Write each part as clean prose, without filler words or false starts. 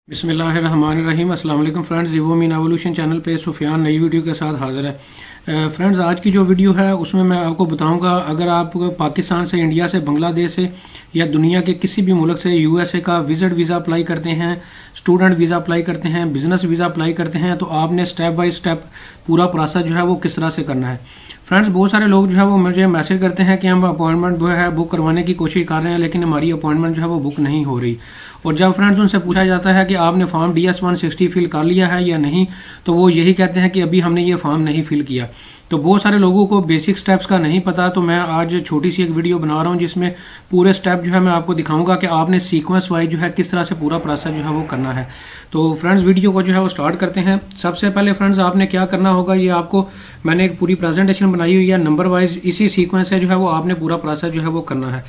बिस्मिल्लाहिर्रहमानिर्रहीम। अस्सलाम वालेकुम फ्रेंड्स, इवो मीन एवोल्यूशन चैनल पे सुफियान नई वीडियो के साथ हाजिर है। फ्रेंड्स, आज की जो वीडियो है उसमें मैं आपको बताऊंगा, अगर आप पाकिस्तान से, इंडिया से, बांग्लादेश से या दुनिया के किसी भी मुल्क से यूएसए का विजिट वीज़ा अप्लाई करते हैं, स्टूडेंट वीज़ा अप्लाई करते हैं, बिजनेस वीज़ा अप्लाई करते हैं, तो आपने स्टेप बाय स्टेप पूरा प्रोसेस जो है वो किस तरह से करना है। फ्रेंड्स, बहुत सारे लोग जो है वो मुझे मैसेज करते हैं कि हम अपॉइंटमेंट जो है बुक करवाने की कोशिश कर रहे हैं, लेकिन हमारी अपॉइंटमेंट जो है वो बुक नहीं हो रही। और जब फ्रेंड्स उनसे पूछा जाता है कि आपने फॉर्म DS 160 फिल कर लिया है या नहीं, तो वो यही कहते हैं कि अभी हमने ये फॉर्म नहीं फिल किया। तो बहुत सारे लोगों को बेसिक स्टेप्स का नहीं पता, तो मैं आज छोटी सी एक वीडियो बना रहा हूँ जिसमें पूरे स्टेप जो है मैं आपको दिखाऊंगा कि आपने सीक्वेंस वाइज जो है किस तरह से पूरा प्रोसेस जो है वो करना है। तो फ्रेंड्स, वीडियो को जो है वो स्टार्ट करते हैं। सबसे पहले फ्रेंड्स, आपने क्या करना होगा, ये आपको मैंने एक पूरी प्रेजेंटेशन बनाई हुई है नंबर वाइज, इसी सीक्वेंस से जो है वो आपने पूरा प्रोसेस जो है वो करना है।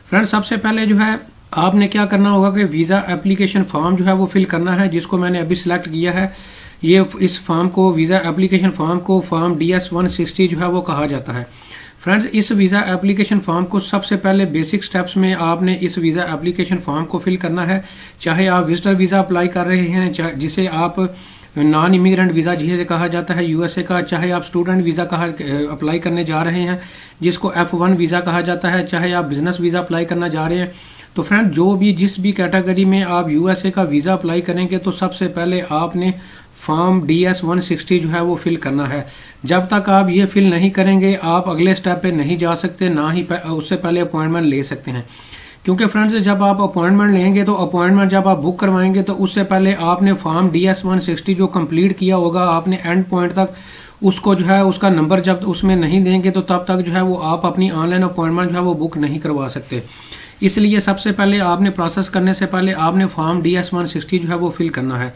फ्रेंड्स, सबसे पहले जो है आपने क्या करना होगा कि वीजा एप्लीकेशन फॉर्म जो है वो फिल करना है, जिसको मैंने अभी सिलेक्ट किया है। ये इस फॉर्म को, वीजा एप्लीकेशन फॉर्म को फॉर्म DS 160 जो है वो कहा जाता है। फ्रेंड्स, इस वीजा एप्लीकेशन फॉर्म को सबसे पहले बेसिक स्टेप्स में आपने इस वीजा एप्लीकेशन फॉर्म को फिल करना है। चाहे आप विजिटर वीजा अप्लाई कर रहे हैं, जिसे आप नॉन इमिग्रेंट वीजा जिसे कहा जाता है यूएसए का, चाहे आप स्टूडेंट वीजा अप्लाई करने जा रहे हैं जिसको F1 वीजा कहा जाता है, चाहे आप बिजनेस वीजा अप्लाई करना जा रहे हैं। तो फ्रेंड, जो भी जिस भी कैटेगरी में आप यूएसए का वीजा अप्लाई करेंगे, तो सबसे पहले आपने फॉर्म DS 160 जो है वो फिल करना है। जब तक आप ये फिल नहीं करेंगे, आप अगले स्टेप पे नहीं जा सकते, ना ही उससे पहले अपॉइंटमेंट ले सकते हैं। क्योंकि फ्रेंड्स, जब आप अपॉइंटमेंट लेंगे, तो अपॉइंटमेंट जब आप बुक करवाएंगे, तो उससे पहले आपने फॉर्म DS 160 जो कंप्लीट किया होगा, आपने एंड पॉइंट तक उसको जो है उसका नंबर जब उसमें नहीं देंगे, तो तब तक जो है वो आप अपनी ऑनलाइन अपॉइंटमेंट जो है वो बुक नहीं करवा सकते। इसलिए सबसे पहले आपने प्रोसेस करने से पहले आपने फॉर्म DS 160 जो है वो फिल करना है।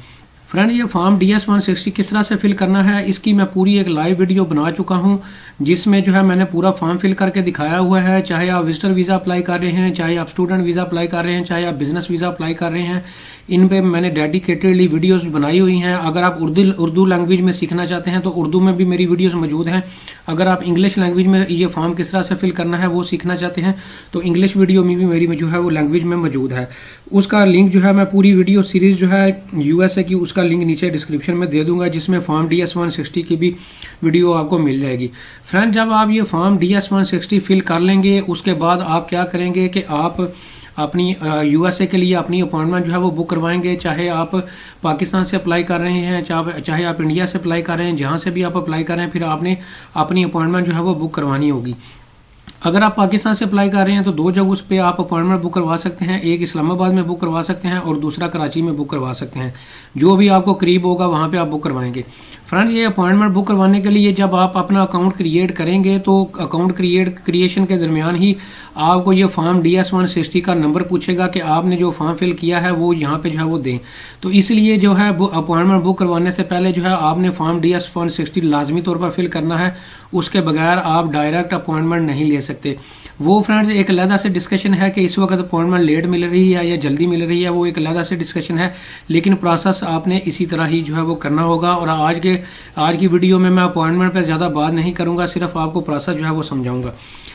फ्रेंड, ये फॉर्म DS 160 किस तरह से फिल करना है, इसकी मैं पूरी एक लाइव वीडियो बना चुका हूं, जिसमें जो है मैंने पूरा फॉर्म फिल करके दिखाया हुआ है। चाहे आप विजिटर वीजा अप्लाई कर रहे हैं, चाहे आप स्टूडेंट वीजा अप्लाई कर रहे हैं, चाहे आप बिजनेस वीजा अप्लाई कर रहे हैं, इन पे मैंने डेडिकेटेडली वीडियोस बनाई हुई हैं। अगर आप उर्दू लैंग्वेज में सीखना चाहते हैं तो उर्दू में भी मेरी वीडियोस मौजूद हैं। अगर आप इंग्लिश लैंग्वेज में ये फॉर्म किस तरह से फिल करना है वो सीखना चाहते हैं, तो इंग्लिश वीडियो में भी मेरी जो है वो लैंग्वेज में मौजूद है। उसका लिंक जो है मैं पूरी वीडियो सीरीज जो है यूएसए की, उसका लिंक नीचे डिस्क्रिप्शन में दे दूंगा, जिसमें फॉर्म DS 160 की भी वीडियो आपको मिल जाएगी। फ्रेंड, जब आप ये फॉर्म DS 160 फिल कर लेंगे, उसके बाद आप क्या करेंगे कि आप अपनी यूएसए के लिए अपनी अपॉइंटमेंट जो है वो बुक करवाएंगे। चाहे आप पाकिस्तान से अप्लाई कर रहे हैं, चाहे आप इंडिया से अप्लाई कर रहे हैं, जहां से भी आप अप्लाई कर रहे हैं, फिर आपने अपनी अपॉइंटमेंट जो है वो बुक करवानी होगी। अगर आप पाकिस्तान से अप्लाई कर रहे हैं तो दो जगह उस पे आप अपॉइंटमेंट बुक करवा सकते हैं, एक इस्लामाबाद में बुक करवा सकते हैं और दूसरा कराची में बुक करवा सकते हैं। जो भी आपको करीब होगा वहां पे आप बुक करवाएंगे। फ्रेंड, ये अपॉइंटमेंट बुक करवाने के लिए जब आप अपना अकाउंट क्रिएट करेंगे, तो अकाउंट क्रिएशन के दरमियान ही आपको ये फॉर्म DS 160 का नंबर पूछेगा कि आपने जो फॉर्म फिल किया है वो यहाँ पे जो है वो दें। तो इसलिए जो है अपॉइंटमेंट बुक करवाने से पहले जो है आपने फॉर्म DS 160 लाजमी तौर पर फिल करना है। उसके बगैर आप डायरेक्ट अपॉइंटमेंट नहीं ले सकते। वो फ्रेंड्स एक अलग से डिस्कशन है कि इस वक्त अपॉइंटमेंट लेट मिल रही है या जल्दी मिल रही है, वो एक अलग से डिस्कशन है, लेकिन प्रोसेस आपने इसी तरह ही जो है वो करना होगा। और आज की वीडियो में मैं अपॉइंटमेंट पर ज्यादा बात नहीं करूंगा, सिर्फ आपको प्रोसेस जो है वो समझाऊंगा।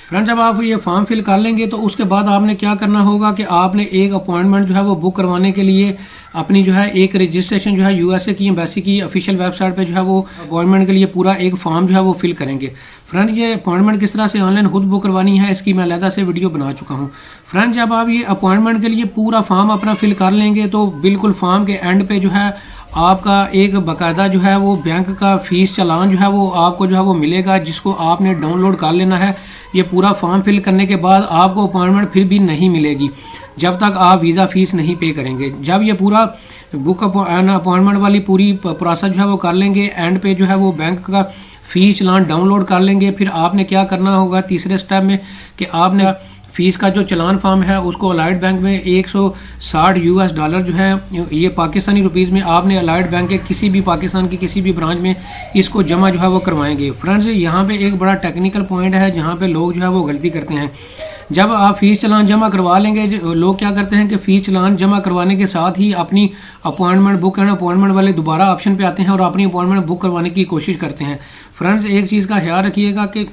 फ्रेंड्स, जब आप ये फॉर्म फिल कर लेंगे, तो उसके बाद आपने क्या करना होगा कि आपने एक अपॉइंटमेंट जो है वो बुक करवाने के लिए अपनी जो है एक रजिस्ट्रेशन जो है यूएसए की एम्बेसी की ऑफिशियल वेबसाइट पे जो है वो अपॉइंटमेंट के लिए पूरा एक फॉर्म जो है वो फिल करेंगे। फ्रेंड, ये अपॉइंटमेंट किस तरह से ऑनलाइन खुद बुक करवानी है, इसकी मैं अलग से वीडियो बना चुका हूँ। फ्रेंड, जब आप ये अपॉइंटमेंट के लिए पूरा फॉर्म अपना फिल कर लेंगे, तो बिल्कुल फॉर्म के एंड पे जो है आपका एक बाकायदा जो है वो बैंक का फीस चालान जो है वो आपको जो है वो मिलेगा, जिसको आपने डाउनलोड कर लेना है। ये पूरा फॉर्म फिल करने के बाद आपको अपॉइंटमेंट फिर भी नहीं मिलेगी जब तक आप वीजा फीस नहीं पे करेंगे। जब ये पूरा बुक अपॉइंटमेंट वाली पूरी प्रोसेस जो है वो कर लेंगे, एंड पे जो है वो बैंक का फीस चालान डाउनलोड कर लेंगे। फिर आपने क्या करना होगा तीसरे स्टेप में कि आपने फीस का जो चलान फॉर्म है उसको अलाइड बैंक में $160 जो है, ये पाकिस्तानी रुपीस में, आपने अलाइड बैंक के किसी भी पाकिस्तान की किसी भी ब्रांच में इसको जमा जो है वो करवाएंगे। फ्रेंड्स, यहाँ पे एक बड़ा टेक्निकल पॉइंट है जहाँ पे लोग जो है वो गलती करते हैं। जब आप फीस चलान जमा करवा लेंगे, लोग क्या करते हैं कि फीस चलान जमा करवाने के साथ ही अपनी अपॉइंटमेंट बुक करना, अपॉइंटमेंट वाले दोबारा ऑप्शन पे आते हैं और अपनी अपॉइंटमेंट बुक करवाने की कोशिश करते हैं। फ्रेंड्स, एक चीज का ख्याल रखिएगा कि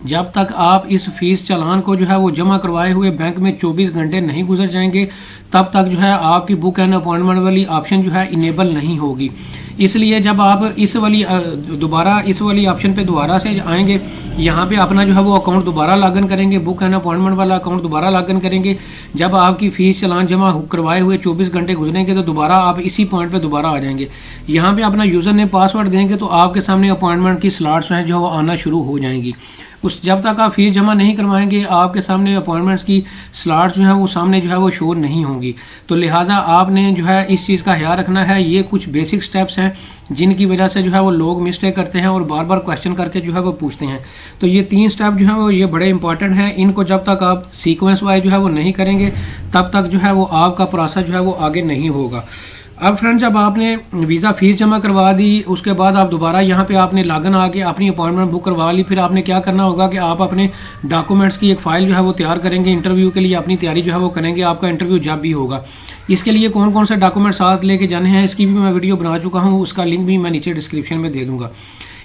जब तक आप इस फीस चालान को जो है वो जमा करवाए हुए बैंक में 24 घंटे नहीं गुजर जाएंगे, तब तक जो है आपकी बुक एंड अपॉइंटमेंट वाली ऑप्शन जो है इनेबल नहीं होगी। इसलिए जब आप इस वाली ऑप्शन पे दोबारा से आएंगे, यहाँ पे अपना जो है वो अकाउंट दोबारा लॉगिन करेंगे, बुक एंड अपॉइंटमेंट वाला अकाउंट दोबारा लॉगिन करेंगे। जब आपकी फीस चालान जमा करवाए हुए 24 घंटे गुजरेंगे तो दोबारा आप इसी पॉइंट पे दोबारा आ जाएंगे। यहाँ पे अपना यूजर नेम पासवर्ड देंगे तो आपके सामने अपॉइंटमेंट की स्लॉट्स हैं जो आना शुरू हो जाएंगी। जब तक आप फीस जमा नहीं करवाएंगे आपके सामने अपॉइंटमेंट्स की स्लॉट्स जो है वो सामने जो है वो शो नहीं होंगी। तो लिहाजा आपने जो है इस चीज का ख्याल रखना है। ये कुछ बेसिक स्टेप्स हैं जिनकी वजह से जो है वो लोग मिस्टेक करते हैं और बार बार क्वेश्चन करके जो है वो पूछते हैं। तो ये 3 स्टेप जो है वो ये बड़े इंपॉर्टेंट हैं। इनको जब तक आप सीक्वेंस वाइज जो है वो नहीं करेंगे तब तक जो है वो आपका प्रोसेस जो है वो आगे नहीं होगा। अब फ्रेंड्स, जब आपने वीजा फीस जमा करवा दी उसके बाद आप दोबारा यहाँ पे आपने लॉगिन आके अपनी अपॉइंटमेंट बुक करवा ली। फिर आपने क्या करना होगा कि आप अपने डॉक्यूमेंट्स की एक फाइल जो है वो तैयार करेंगे। इंटरव्यू के लिए अपनी तैयारी जो है वो करेंगे। आपका इंटरव्यू जब भी होगा, इसके लिए कौन कौन से डॉक्यूमेंट साथ लेके जाने हैं इसकी भी मैं वीडियो बना चुका हूँ, उसका लिंक भी मैं नीचे डिस्क्रिप्शन में दे दूंगा।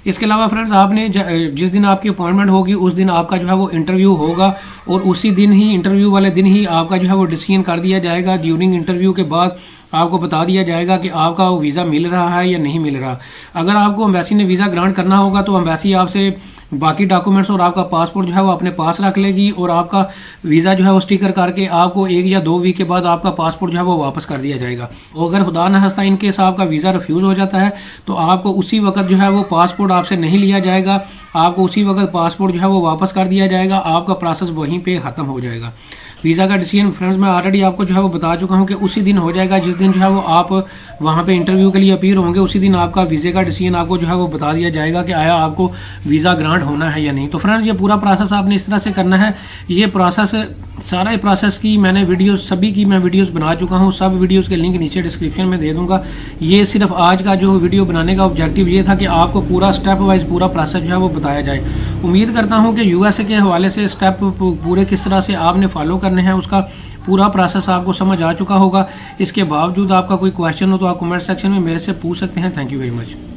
इसके अलावा फ्रेंड्स, आपने जिस दिन आपकी अपॉइंटमेंट होगी उस दिन आपका जो है वो इंटरव्यू होगा और उसी दिन ही, इंटरव्यू वाले दिन ही आपका जो है वो डिसीजन कर दिया जाएगा। ड्यूरिंग इंटरव्यू के बाद आपको बता दिया जाएगा कि आपका वो वीजा मिल रहा है या नहीं मिल रहा। अगर आपको एम्बेसी ने वीजा ग्रांट करना होगा तो एम्बेसी आपसे बाकी डॉक्यूमेंट्स और आपका पासपोर्ट जो है वो अपने पास रख लेगी और आपका वीजा जो है वो स्टिकर करके आपको 1 या 2 वीक के बाद आपका पासपोर्ट जो है वो वापस कर दिया जाएगा। और अगर खुदा न खास्ता इन केस आपका वीजा रिफ्यूज हो जाता है तो आपको उसी वक्त जो है वो पासपोर्ट आपसे नहीं लिया जाएगा, आपको उसी वक्त पासपोर्ट जो है वो वापस कर दिया जाएगा। आपका प्रोसेस वहीं पे खत्म हो जाएगा। वीजा का डिसीजन फ्रेंड्स मैं ऑलरेडी आपको जो है वो बता चुका हूँ कि उसी दिन हो जाएगा जिस दिन जो है वो आप वहां पे इंटरव्यू के लिए अपीयर होंगे। उसी दिन आपका वीजे का डिसीजन आपको जो है वो बता दिया जाएगा कि आया आपको वीजा ग्रांट होना है या नहीं। तो फ्रेंड्स, ये पूरा प्रोसेस आपने इस तरह से करना है। ये प्रोसेस, सारा प्रोसेस की मैंने वीडियोस, सभी की मैं वीडियोस बना चुका हूँ। सब वीडियोस के लिंक नीचे डिस्क्रिप्शन में दे दूंगा। ये सिर्फ आज का जो वीडियो बनाने का ऑब्जेक्टिव ये था कि आपको पूरा स्टेप वाइज पूरा प्रोसेस जो है वो बताया जाए। उम्मीद करता हूँ कि यूएसए के हवाले से स्टेप पूरे किस तरह से आपने फॉलो करने हैं उसका पूरा प्रोसेस आपको समझ आ चुका होगा। इसके बावजूद आपका कोई क्वेश्चन हो तो आप कमेंट सेक्शन में मेरे से पूछ सकते हैं। Thank you very much.